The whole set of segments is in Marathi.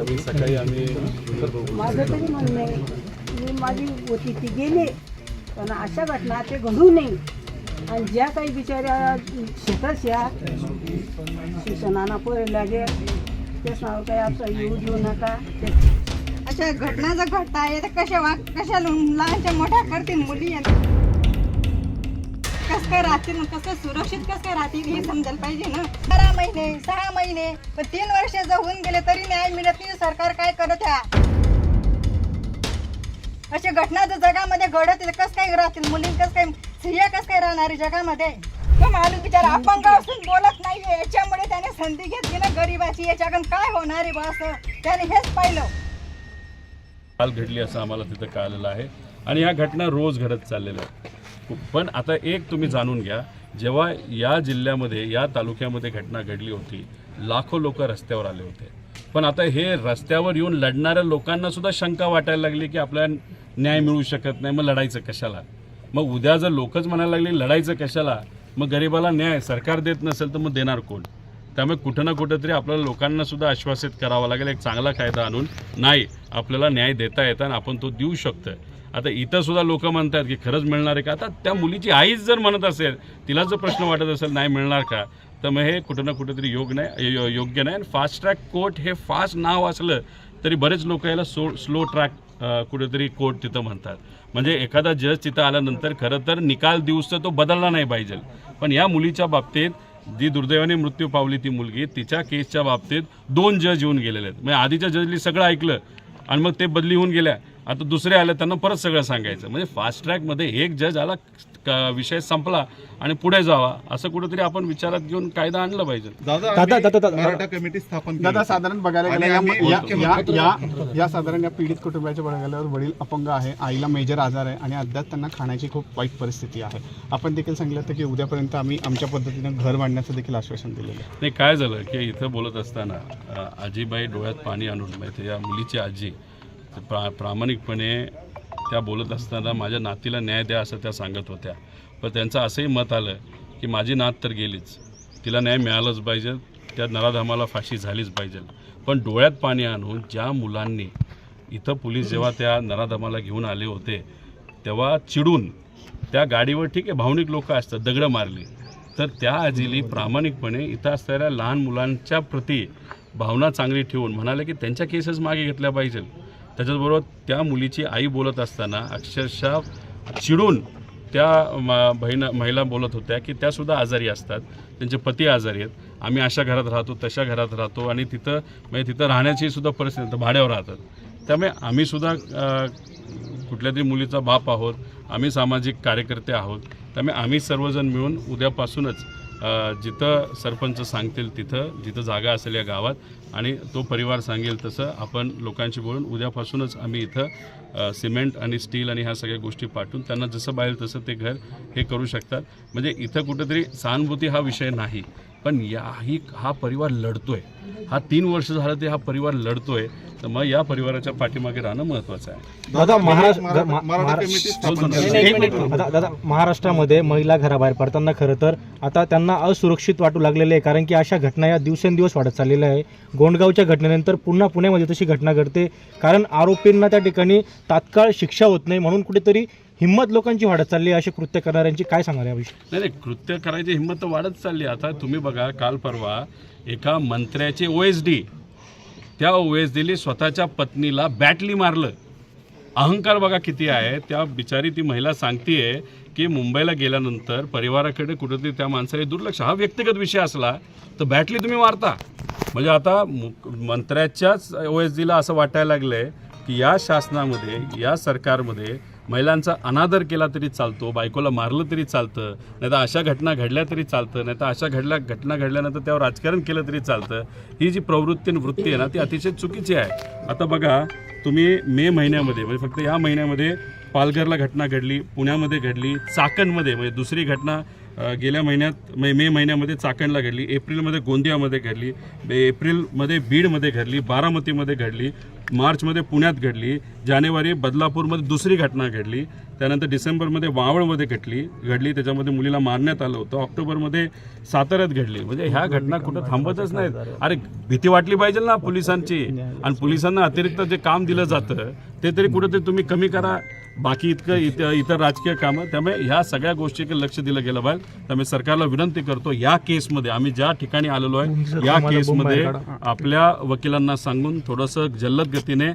आणि सकाळी आम्ही माझं तरी म्हणणं आहे मी माझी होती ती गेली पण अशा घटना ते घडू नये आणि ज्या काही बिचाऱ्या शेतस्या शिक्षणाला पोरे लागेल तेच नाव काय आता येऊ देऊ नका अशा घटना जर घडताय तर कशा लहानच्या मोठ्या करतील मुली कसं काय राहतील कसं सुरक्षित कसं काय राहतील हे समजायला पाहिजे ना 12 महिने 6 महिने पण 3 वर्ष जर होऊन गेले तरी न्याय मिळत नाही सरकार काय करत आहे अशा घटना जर जगामध्ये घडत कसं काय राहतील मुली कसं काय स्त्रिया कसं काय राहणार जगामध्ये तो माणूस बिचारा अपंग असून बोलत नाहीये याच्यामुळे त्याने संधी घेतली ना गरिबाची याच्याकडून काय होणार आहे बा असं त्याने हेच पाहिलं काल घडली असं आम्हाला तिथं कळलेलं आहे आणि ह्या घटना रोज घडत चाललेल्या आहेत पण आता एक तुम्ही जाणून घ्या जेव्हा या जिल्ह्यामध्ये या तालुक्यामध्ये घटना घडली होती लाखो लोक रस्त्यावर आले होते पण आता हे रस्त्यावर येऊन लढणाऱ्या लोकांना सुद्धा शंका वाटायला लागली की आपल्याला न्याय मिळू शकत नाही मग लढायचं कशाला मग उद्या जर लोकच म्हणायला लागली लढायचं कशाला मग गरिबाला न्याय सरकार देत नसेल तर मग देणार कोण त्यामुळे कुठं ना कुठं तरी आपल्याला लोकांना सुद्धा आश्वासित करावं लागेल एक चांगला कायदा आणून नाही आपल्याला न्याय देता येता आणि आपण तो देऊ शकतो आता इथं सुद्धा लोक म्हणतात की खरंच मिळणार आहे का आता त्या मुलीची आईच जर म्हणत असेल तिला जर प्रश्न वाटत असेल नाही मिळणार का तर मग हे कुठं ना कुठेतरी योग्य नाही आणि फास्ट ट्रॅक कोर्ट हे फास्ट नाव असलं तरी बरेच लोक याला स्लो ट्रॅक कुठेतरी कोर्ट तिथं म्हणतात म्हणजे एखादा जज तिथं आल्यानंतर खरं तर निकाल दिवस तर तो बदलला नाही पाहिजे पण या मुलीच्या बाबतीत जी दुर्दैवाने मृत्यू पावली ती मुलगी तिच्या केसच्या बाबतीत 2 जज येऊन गेलेले आहेत म्हणजे आधीच्या जजनी सगळं ऐकलं आणि मग ते बदली होऊन गेल्या आता दुसरे आले त्यांना परत सगळं सांगायचं म्हणजे फास्ट ट्रॅकमध्ये एक जज आला विषय संपला आणि पुढे जावा असं कुठेतरी आपण विचारात घेऊन कायदा आणला पाहिजे मराठा कमिटी स्थापन दादा साधारण बघायला गेलं या साधारण या पीडित कुटुंबाच्या बघायला गेल्यावर वडील अपंग आहे आईला मेजर आजार आहे आणि अद्याप त्यांना खाण्याची खूप वाईट परिस्थिती आहे आपण देखील सांगितलं होतं की उद्यापर्यंत आम्ही आमच्या पद्धतीनं घर बांधण्याचं देखील आश्वासन दिलेलं आहे नाही काय झालं की इथं बोलत असताना आजीबाई डोळ्यात पाणी आणून माहिती या मुलीची आजी प्रामाणिकपणे त्या बोलत असताना माझ्या नातीला न्याय द्या असं त्या सांगत होत्या पण त्यांचं असंही मत आलं की माझी नात तर गेलीच तिला न्याय मिळालंच पाहिजे त्या नराधमाला फाशी झालीच पाहिजे पण डोळ्यात पाणी आणून ज्या मुलांनी इथं पोलीस जेव्हा त्या नराधमाला घेऊन आले होते तेव्हा चिडून त्या गाडीवर ठीक आहे भावनिक लोक असतात दगडं मारली तर त्या आजीली प्रामाणिकपणे इथं असणाऱ्या लहान मुलांच्या प्रती भावना चांगली ठेवून म्हणाले की त्यांच्या केसेस मागे घेतल्या पाहिजे त्याच्याचबरोबर त्या मुलीची आई बोलत असताना अक्षरशः चिडून त्या महिला बोलत होत्या की त्यासुद्धा आजारी असतात त्यांचे पती आजारी आहेत आम्ही अशा घरात राहतो तशा घरात राहतो आणि तिथं म्हणजे तिथं राहण्याची सुद्धा परिस्थिती भाड्यावर राहतात त्यामुळे आम्हीसुद्धा कुठल्या तरी मुलीचा बाप आहोत आम्ही सामाजिक कार्यकर्ते आहोत त्यामुळे आम्ही सर्वजण मिळून उद्यापासूनच जिथं सरपंच सांगतील तिथं जिथं जागा असेल या गावात आणि तो परिवार सांगेल तसं आपण लोकांशी बोलून उद्यापासूनच आम्ही इथं सिमेंट आणि स्टील आणि ह्या सगळ्या गोष्टी पाठवून त्यांना जसं पाहिजे तसं ते घर हे करू शकतात म्हणजे इथं कुठेतरी सहानुभूती हा विषय नाही पण हा परिवार लढतोय हा 3 वर्ष झालं ते हा परिवार लढतोय तर मग या परिवाराच्या पाठीमागे राहणं महत्त्वाचं आहे दादा महाराष्ट्रामध्ये महिला घराबाहेर पडताना खरं तर आता त्यांना असुरक्षित वाटू लागलेले आहे कारण की अशा घटना या दिवसेंदिवस वाढत चाललेल्या आहे गोंडगावच्या घटनेनंतर पुन्हा पुण्यामध्ये तशी घटना घडते कारण आरोपींना त्या ठिकाणी तात्काळ शिक्षा होत नाही म्हणून कुठेतरी हिंमत लोकांची वाढत चालली असे कृत्य करणाऱ्यांची काय सांगाल याविषयी नाही कृत्य करायची हिंमत तर वाढत चालली आता तुम्ही बघा काल परवा एका मंत्र्याचे OSD त्या OSDने स्वतःच्या पत्नीला बॅटली मारलं अहंकार बघा किती आहे त्या बिचारी ती महिला सांगतेय की मुंबईला गेल्यानंतर परिवाराकडे कुठेतरी त्या माणसाने दुर्लक्ष हा व्यक्तिगत विषय असला तर बॅटली तुम्ही मारता म्हणजे आता मंत्र्याच्याच OSDला असं वाटायला लागलं आहे की या शासनामध्ये या सरकारमध्ये महिलांचा अनादर केला तरी चालतो बायकोला मारलं तरी चालतं नाही तर अशा घटना घडल्या तरी चालतं नाही तर अशा घटना घडल्यानंतर त्यावर राजकारण केलं तरी चालतं ही जी प्रवृत्ती आणि वृत्ती आहे ना ती अतिशय चुकीची आहे आता बघा तुम्ही मे महिन्यामध्ये म्हणजे फक्त या महिन्यामध्ये पालघरला घटना घडली पुण्यामध्ये घडली चाकणमध्ये म्हणजे दुसरी घटना गेल्या महिन्यात मे महिन्यामध्ये चाकणला घडली, एप्रिलमध्ये गोंदियामध्ये घडली, एप्रिलमध्ये बीडमध्ये घडली, बारामतीमध्ये घडली, मार्चमध्ये पुण्यात घडली, जानेवारी बदलापूरमध्ये दुसरी घटना घडली, त्यानंतर डिसेंबरमध्ये मावळमध्ये घडली, त्याच्यामध्ये मुलीला मारण्यात आलं होतं, ऑक्टोबरमध्ये साताऱ्यात घडली. म्हणजे ह्या घटना कुठं थांबतच नाहीत. अरे भीती वाटली पाहिजे ना पोलिसांची, आणि पोलिसांना अतिरिक्त जे काम दिलं जातं ते तरी कुठंतरी तुम्ही कमी करा. बाकी इतर राजकीय कामं, त्यामुळे ह्या सगळ्या गोष्टीकडे लक्ष दिलं गेलं पाहिजे. त्यामुळे सरकारला विनंती करतो, या केसमध्ये आम्ही ज्या ठिकाणी आलेलो आहे या केसमध्ये आपल्या वकिलांना सांगून थोडंसं जलद गतीने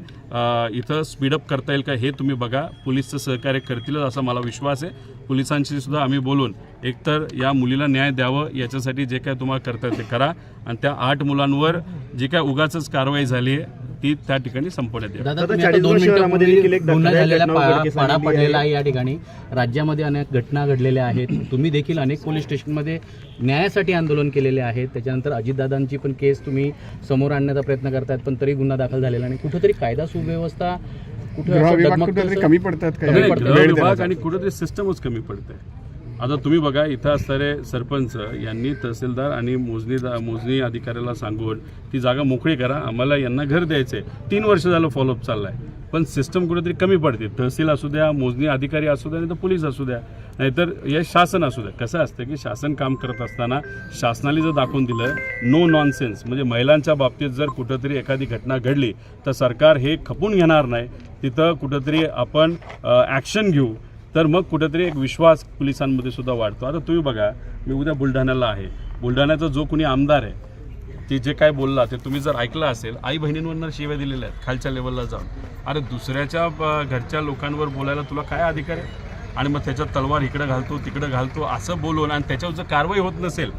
इथं स्पीडअप करता येईल का हे तुम्ही बघा. पोलीसचं सहकार्य करतीलच असा मला विश्वास आहे. पोलिसांशी सुद्धा आम्ही बोलून एकतर या मुलीला न्याय द्यावं याच्यासाठी जे काय तुम्हाला करता ते करा, आणि त्या 8 मुलांवर जी काय उगाचच कारवाई झाली आहे ती त्या ठिकाणी संपवण्यात येईल. दादा, तुम्ही आता 2 मिनिटांपूर्वी गुन्हा झालेला पाडा पडलेला आहे. या ठिकाणी राज्यामध्ये अनेक घटना घडलेल्या आहेत. तुम्ही देखील अनेक पोलीस स्टेशनमध्ये न्यायासाठी आंदोलन केलेले आहेत. त्याच्यानंतर अजितदादांची पण केस तुम्ही समोर आणण्याचा प्रयत्न करतायत, पण तरी गुन्हा दाखल झालेला नाही. कुठेतरी कायदा सुव्यवस्था कुठेतरी कमी पडतात विभाग आणि कुठेतरी सिस्टमच कमी पडते. आता तुम्ही बघा, इथं असणारे सरपंच यांनी तहसीलदार आणि मोजणी अधिकाऱ्याला सांगून ती जागा मोकळी करा, आम्हाला यांना घर द्यायचं आहे. 3 वर्ष झालं फॉलोअप चालला आहे, पण सिस्टम कुठेतरी कमी पडते. तहसील असू द्या, मोजणी अधिकारी असू द्या, नाही तर पोलीस असू द्या, नाहीतर हे शासन असू द्या. कसं असतं की शासन काम करत असताना शासनाने जर दाखवून दिलं नो नॉनसेन्स, म्हणजे महिलांच्या बाबतीत जर कुठंतरी एखादी घटना घडली तर सरकार हे खपून घेणार नाही, तिथं कुठंतरी आपण ॲक्शन घेऊ, तर मग कुठेतरी एक विश्वास पोलिसांमध्ये सुद्धा वाढतो. आता तुम्ही बघा, मी उद्या बुलढाण्याला आहे, बुलढाण्याचा जो कोणी आमदार आहे ते जे काय बोलला ते तुम्ही जर ऐकलं असेल, आई बहिणींवरनं शिव्या दिलेल्या आहेत खालच्या लेवलला जाऊन. अरे दुसऱ्याच्या घरच्या लोकांवर बोलायला तुला काय अधिकार आहे? आणि मग त्याच्यात तलवार इकडं घालतो तिकडं घालतो असं बोलून, आणि त्याच्यावर जर कारवाई होत नसेल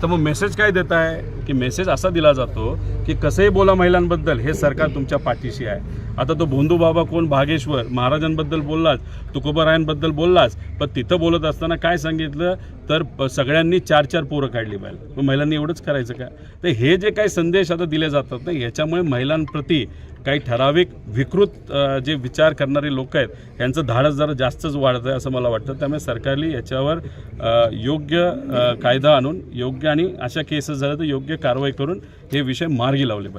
तर मग मेसेज काय देत आहे की मेसेज असा दिला जातो की कसंही बोला महिलांबद्दल, हे सरकार तुमच्या पाठीशी आहे. आता तो भोंदू बाबा कोण भागेश्वर महाराजांबद्दल बोललाच, तुकोबारायांबद्दल बोललाच, पण तिथं बोलत असताना काय सांगितलं तर सगळ्यांनी 4-4 पोरं काढली पाहिजे. मग महिलांनी एवढंच करायचं का? तर हे जे काही संदेश आता दिले जातात ना, याच्यामुळे महिलांप्रती काही ठराविक विकृत जे विचार करणारे लोक आहेत यांचं धाडस जरा जास्तच वाढतं आहे असं मला वाटतं. त्यामुळे सरकारने याच्यावर योग्य कायदा आणून योग्य, आणि अशा केसेस झाल्या तर योग्य कारवाई करून हे विषय मार्गी लावले पाहिजे.